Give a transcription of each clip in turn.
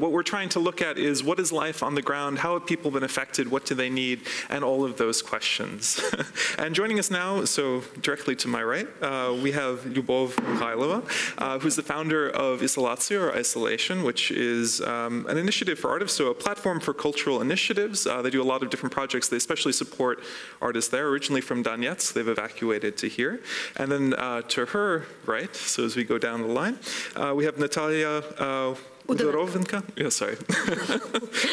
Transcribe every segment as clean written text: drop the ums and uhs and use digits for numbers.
what we're trying to look at is what is life on the ground, how have people been affected, what do they need, and all of those questions. And joining us now, so directly to my right, we have Lyubov Mykhailova, who's the founder of Izolatsiia, or Isolation, which is an initiative for artists, so a platform for cultural initiatives. They do a lot of different projects. They especially support artists there, originally from Donetsk. They've evacuated to here. And then to her right, so as we go down the line, we have Nataliya Udovenko, yeah, sorry,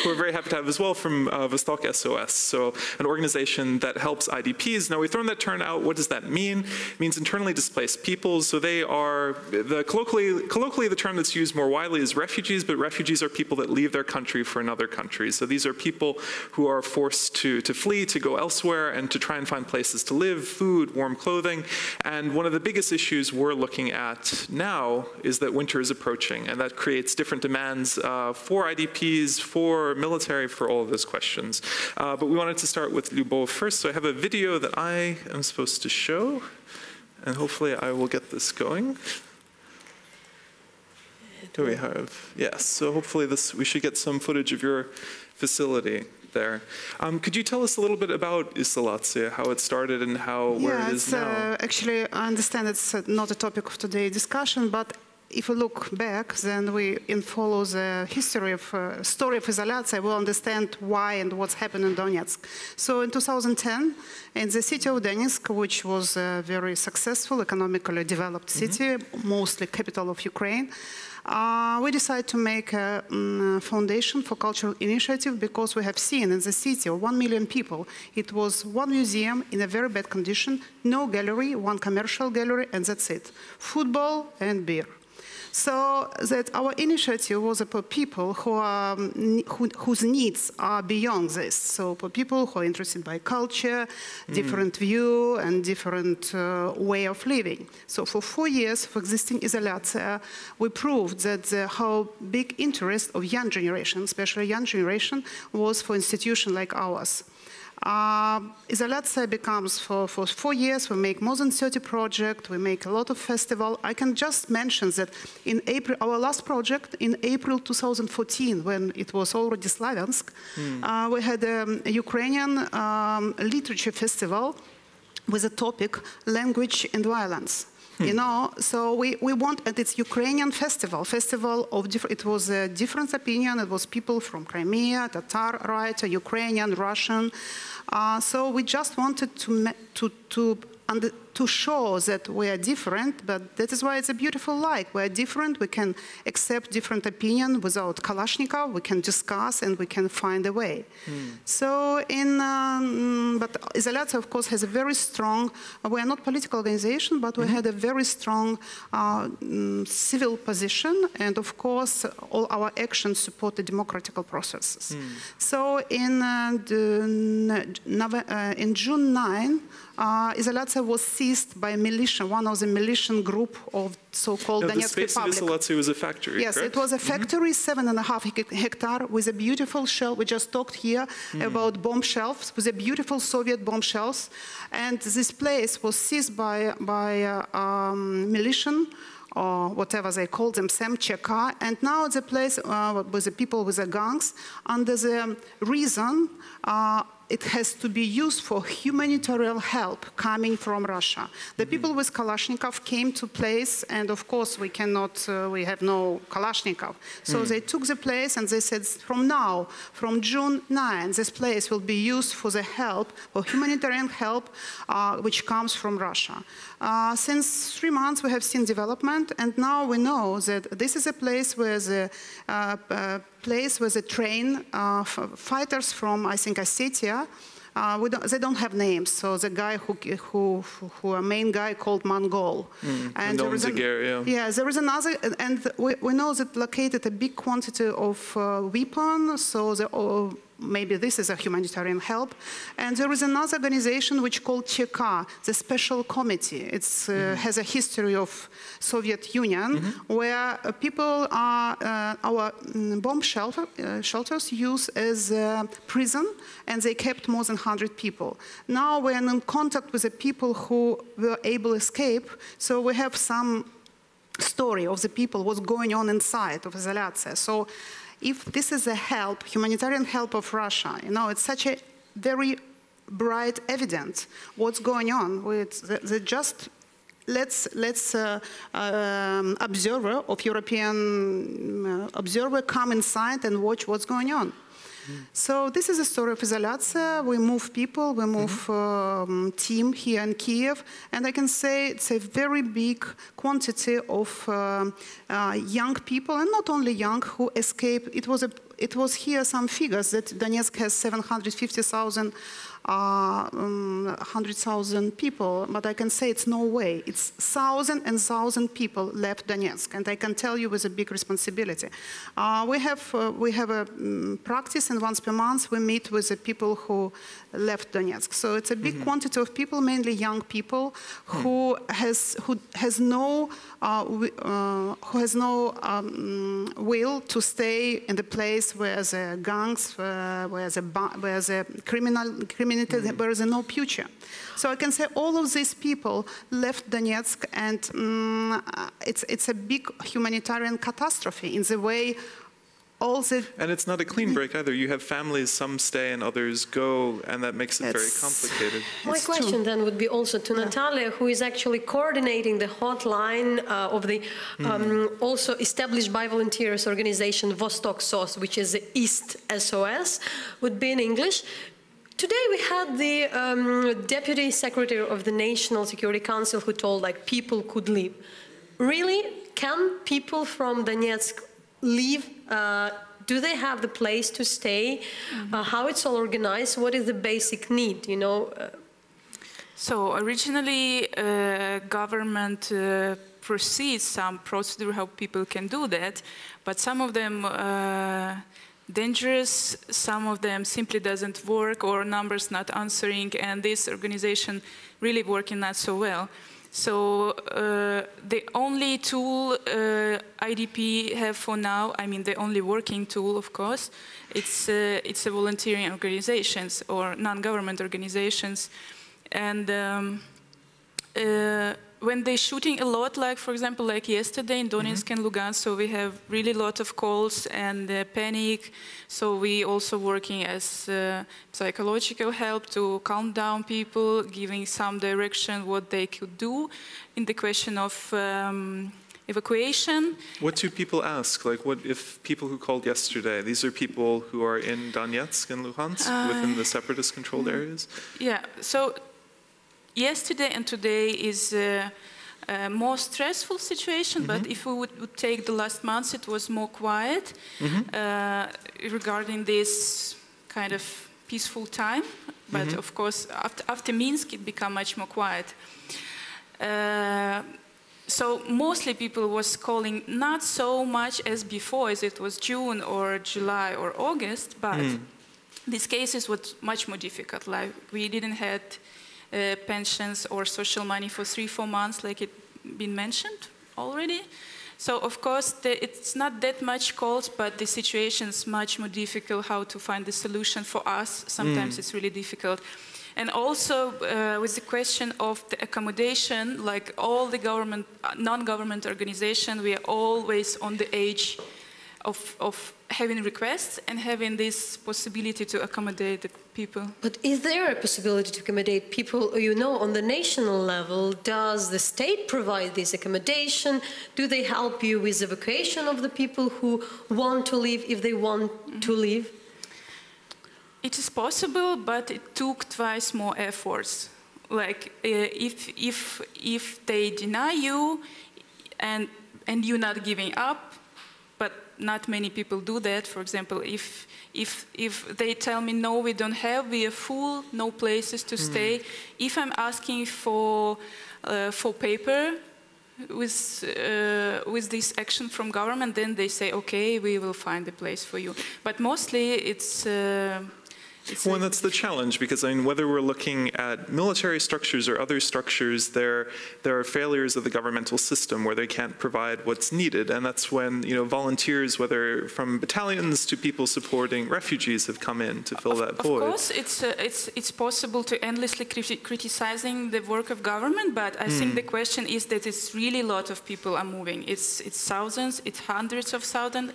we're very happy to have as well from Vostok SOS, so an organization that helps IDPs. Now, we've thrown that term out. What does that mean? It means internally displaced peoples. So they are, colloquially the term that's used more widely is refugees, but refugees are people that leave their country for another country. So these are people who are forced to flee, to go elsewhere, and to try and find places to live, food, warm clothing. And one of the biggest issues we're looking at now is that winter is approaching, and that creates different demands for IDPs, for military, for all of those questions. But we wanted to start with Lyubov first. So I have a video that I am supposed to show, and hopefully I will get this going. Do we have? Yes, so hopefully we should get some footage of your facility there. Could you tell us a little bit about Izolatsiia, how it started and where it is now? Actually, I understand it's not a topic of today's discussion, but if we look back, then we follow the history of story of Izolatsiia, we'll understand why and what's happened in Donetsk. So in 2010, in the city of Donetsk, which was a very successful, economically developed city, mostly capital of Ukraine, we decided to make a foundation for cultural initiative because we have seen in the city of 1 million people, it was one museum in a very bad condition, no gallery, one commercial gallery, and that's it. Football and beer. So that our initiative was for people whose needs are beyond this. So for people who are interested by culture, different view, and different way of living. So for 4 years of existing Izolatsiia, we proved that how big interest of young generation, especially young generation, was for institutions like ours. Izolatsiia becomes for 4 years, we make more than 30 projects, we make a lot of festivals. I can just mention that in April, our last project in April 2014, when it was already Slaviansk, we had a Ukrainian literature festival with a topic, language and violence. You know, so we want, and it's Ukrainian festival of different, it was a different opinion, it was people from Crimea, Tatar writer, Ukrainian, Russian. So we just wanted to show that we are different, but that is why it's a beautiful life. We are different, we can accept different opinion without Kalashnikov, we can discuss and we can find a way. So but Izolatsiia, of course, has a very strong, we are not political organization, but we had a very strong civil position, and of course, all our actions support the democratic processes. So in June 9, Izolatsiia was seized by militia, one of the militia group of so-called Donetsk Republic. The space of Izolatsiia was a factory, yes, correct? It was a factory, 7.5 hectares, with a beautiful shell. We just talked here about bomb shells, with a beautiful Soviet bomb shells. And this place was seized by militia, or whatever they call themselves, Cheka. And now the place with the people with the guns, under the reason it has to be used for humanitarian help coming from Russia. The people with Kalashnikov came to place, and of course we cannot, we have no Kalashnikov. So they took the place and they said, from now, from June 9, this place will be used for the help, for humanitarian help, which comes from Russia. Since 3 months we have seen development, and now we know that this is a place where the train fighters from, I think, Ossetia. They don't have names, so the guy a main guy called Mongol. And there is there is another, and we know that located a big quantity of weapons, so maybe this is a humanitarian help. And there is another organization which called Cheka, the Special Committee. It has a history of Soviet Union, where people are, our bomb shelters used as a prison, and they kept more than 100 people. Now we're in contact with the people who were able to escape, so we have some story of the people, what's going on inside of Izolatsiia. So if this is a help, humanitarian help of Russia, you know, it's such a very bright evidence what's going on. The just let's observer of European observer come inside and watch what's going on. So this is a story of Izolatsiia. We move people, we move team here in Kyiv, and I can say it's a very big quantity of young people, and not only young, who escaped. It was here some figures that Donetsk has 750,000 100,000 people, but I can say it's no way. It's 1,000 and 1,000 people left Donetsk, and I can tell you with a big responsibility. We have a practice, and once per month we meet with the people who left Donetsk. So it's a big quantity of people, mainly young people, who has no will to stay in the place where the gangs, where the criminality, where there is no future. So I can say all of these people left Donetsk, and it's a big humanitarian catastrophe in the way. And it's not a clean break either. You have families, some stay and others go, and that makes it very complicated. My question then would be also to Nataliya, who is actually coordinating the hotline of the also established by volunteers organization Vostok SOS, which is the East SOS, would be in English. Today we had the Deputy Secretary of the National Security Council who told people could leave. Really? Can people from Donetsk leave? Do they have the place to stay? How it's all organized? What is the basic need, you know? So originally, government proceeds some procedure how people can do that, but some of them dangerous, some of them simply doesn't work, or numbers not answering, and this organization really working not so well. So the only tool IDP have for now, I mean the only working tool, of course, it's a volunteering organizations or non-government organizations, and when they're shooting a lot, like for example, like yesterday in Donetsk and Lugansk, so we have really lot of calls and panic. So we also working as psychological help to calm down people, giving some direction what they could do in the question of evacuation. What do people ask? Like, what if people who called yesterday, these are people who are in Donetsk and Luhansk, within the separatist controlled areas? Yeah, so yesterday and today is a more stressful situation, but if we would take the last months, it was more quiet regarding this kind of peaceful time. But of course, after Minsk, it became much more quiet. So mostly people was calling not so much as before, as it was June or July or August, but these cases were much more difficult. Like we didn't have pensions or social money for 3-4 months, like it been mentioned already. So of course it's not that much calls, but the situation is much more difficult how to find the solution for us. Sometimes it's really difficult. And also with the question of the accommodation, like all the government, non-government organizations, we are always on the edge of having requests and having this possibility to accommodate the people. But is there a possibility to accommodate people, you know, on the national level? Does the state provide this accommodation? Do they help you with evacuation of the people who want to leave, if they want to leave? It is possible, but it took twice more efforts. Like if they deny you and you're not giving up, but not many people do that. For example, if they tell me no, we don't have, we are full, no places to stay. If I'm asking for paper with this action from government, then they say, okay, we will find a place for you. But mostly it's well, and that's the challenge, because I mean, whether we're looking at military structures or other structures, there are failures of the governmental system where they can't provide what's needed, and that's when, you know, volunteers, whether from battalions to people supporting refugees, have come in to fill that void. Of course, it's possible to endlessly criticizing the work of government, but I think the question is that it's really a lot of people are moving. It's thousands, it's hundreds of thousands,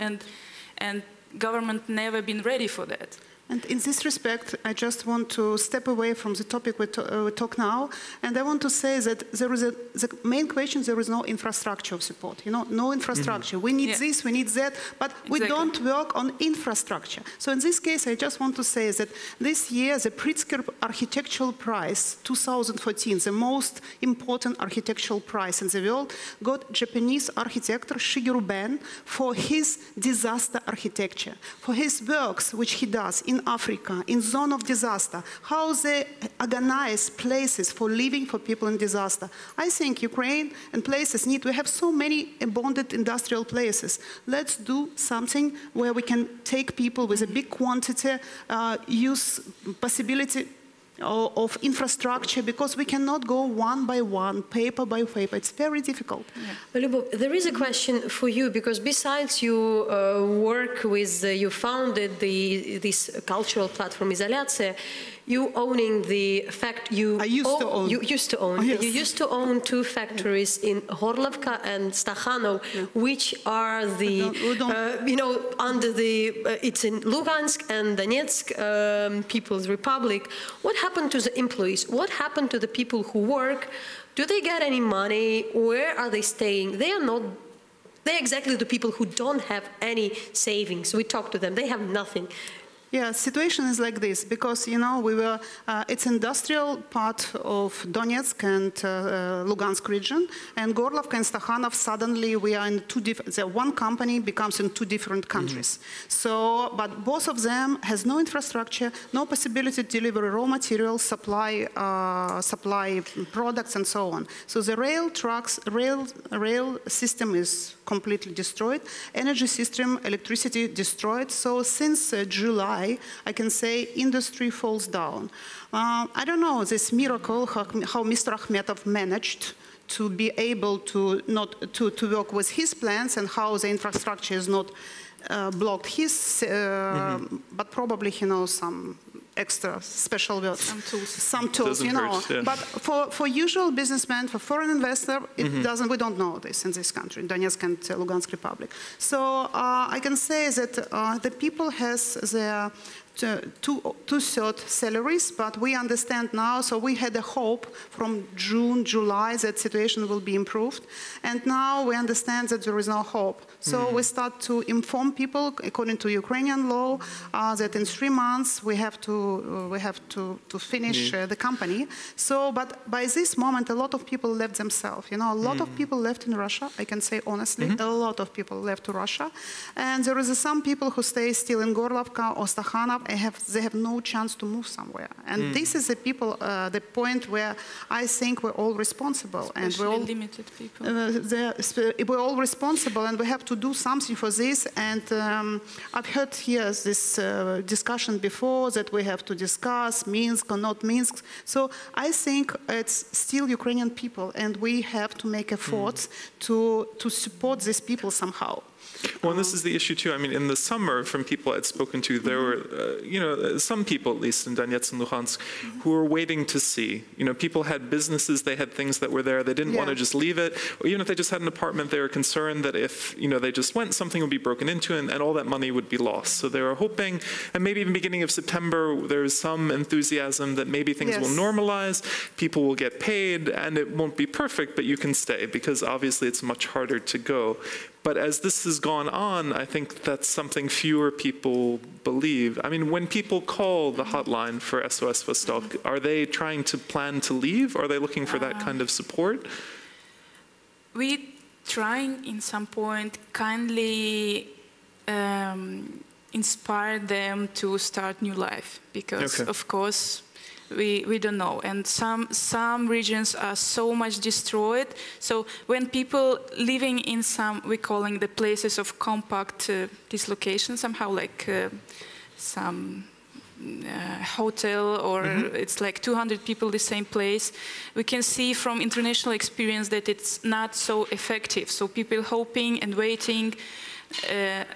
and government never been ready for that. And in this respect, I just want to step away from the topic we talk now, and I want to say that there is the main question, there is no infrastructure of support, no infrastructure. We need this, we need that, but we don't work on infrastructure. So in this case, I just want to say that this year, the Pritzker Architectural Prize 2014, the most important architectural prize in the world, got Japanese architect Shigeru Ben for his disaster architecture, for his works which he does in Africa, in zone of disaster, how they organize places for living for people in disaster. I think Ukraine and places we have so many abundant industrial places. Let's do something where we can take people with a big quantity, use possibility of infrastructure, because we cannot go one by one, paper by paper. It's very difficult. Well, Lyubov, there is a question for you, because besides you you founded this cultural platform Izolatsiia, you owning the You used to own two factories in Horlovka and Stakhanov, which are the, under the, it's in Lugansk and Donetsk People's Republic. What happened to the employees? What happened to the people who work? Do they get any money? Where are they staying? They're exactly the people who don't have any savings. We talk to them, they have nothing. Yeah, situation is like this, because, it's industrial part of Donetsk and Lugansk region, and Gorlovka and Stakhanov, suddenly we are in two different, one company becomes in two different countries. So, but both of them has no infrastructure, no possibility to deliver raw materials, supply products and so on. So the rail system is completely destroyed, energy system, electricity destroyed. So since July, I can say industry falls down. I don't know this miracle, how Mr. Akhmetov managed to be able to work with his plans, and how the infrastructure is not blocked but probably some extra special work. Some tools, But for usual businessmen, for foreign investor, we don't know this in this country, in Donetsk and Lugansk Republic. So I can say that the people has their two-third salaries, but we understand now, so we had a hope from June, July that situation will be improved, and now we understand that there is no hope. So we start to inform people, according to Ukrainian law, that in 3 months we have to finish the company. So, but by this moment, a lot of people left themselves. A lot of people left in Russia. I can say honestly, a lot of people left to Russia, and there is some people who stay still in Gorlovka or Stakhanov. They have no chance to move somewhere, and this is the point where I think we're all responsible, and we're all limited people. We're all responsible, and we have to do something for this. And I've heard here this discussion before that we have to discuss Minsk or not Minsk. So I think it's still Ukrainian people, and we have to make efforts to support these people somehow. Well, and this is the issue too. I mean, in the summer, from people I'd spoken to, there were, some people, at least in Donetsk and Luhansk, who were waiting to see. People had businesses, they had things that were there. They didn't want to just leave it. Or even if they just had an apartment, they were concerned that if, they just went, something would be broken into and all that money would be lost. So they were hoping, and maybe even beginning of September, there's some enthusiasm that maybe things will normalize, people will get paid, and it won't be perfect, but you can stay, because obviously it's much harder to go. But as this has gone on, I think that's something fewer people believe. I mean, when people call the hotline for SOS Vostok, are they trying to plan to leave? Are they looking for that kind of support? We trying in some point kindly inspire them to start new life, because of course we don't know, and some regions are so much destroyed. So when people living in some, we calling the places of compact dislocation, somehow like some hotel, or it's like 200 people the same place, we can see from international experience that it's not so effective. So people hoping and waiting,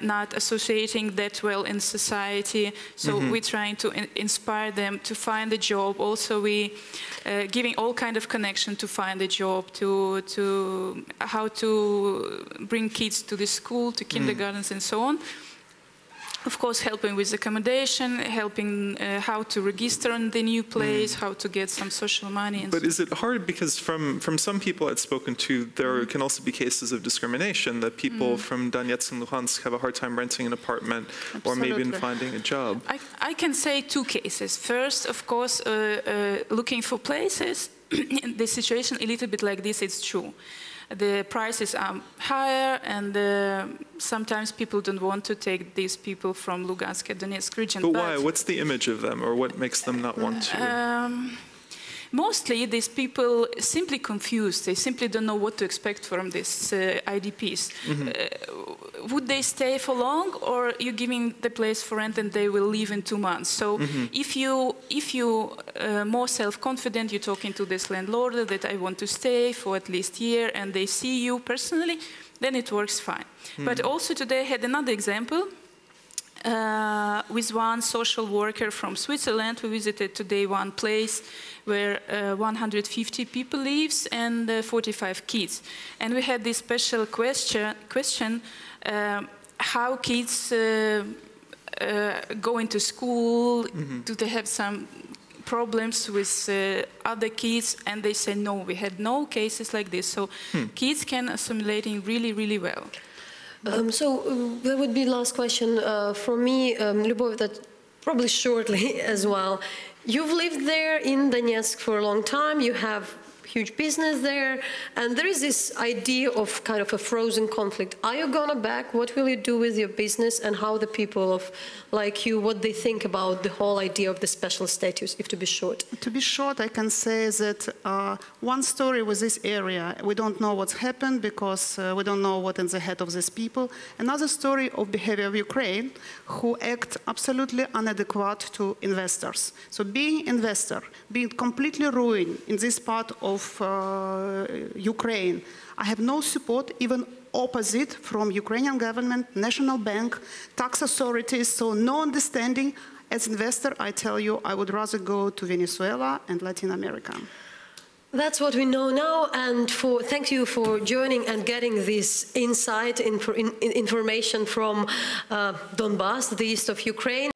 not associating that well in society. So we're trying to inspire them to find a job. Also, we giving all kind of connection to find a job, to how to bring kids to the school, to kindergartens and so on. of course, helping with accommodation, helping how to register in the new place, how to get some social money. And but is it hard because from some people I've spoken to, there can also be cases of discrimination, that people from Donetsk and Luhansk have a hard time renting an apartment or maybe in finding a job? I can say two cases. First, of course, looking for places, the situation a little bit like this, it's true. The prices are higher, and sometimes people don't want to take these people from Lugansk and Donetsk region. But why? What's the image of them, or what makes them not want to? Mostly, these people simply confused. They simply don't know what to expect from these IDPs. Would they stay for long, or you're giving the place for rent and they will leave in 2 months? So if you more self-confident, you're talking to this landlord that I want to stay for at least a year, and they see you personally, then it works fine. But also today I had another example. With one social worker from Switzerland. We visited today one place where 150 people lives and 45 kids. And we had this special question how kids go into school, do they have some problems with other kids, and they say no, we had no cases like this. So kids can assimilating really, really well. So that would be last question from me, Lyubov, that probably shortly as well. You've lived there in Donetsk for a long time. You have huge business there, and there is this idea of kind of a frozen conflict. Are you gonna back? What will you do with your business, and how the people of like you, what they think about the whole idea of the special status, if to be short? To be short, I can say that one story with this area, we don't know what's happened because we don't know what in the head of these people. Another story of behavior of Ukraine, who act absolutely inadequate to investors. So being investor, being completely ruined in this part of Ukraine, I have no support, even opposite, from Ukrainian government, national bank, tax authorities, so no understanding. As investor, I tell you, I would rather go to Venezuela and Latin America. That's what we know now, and thank you for joining and getting this insight, information from Donbas, the east of Ukraine.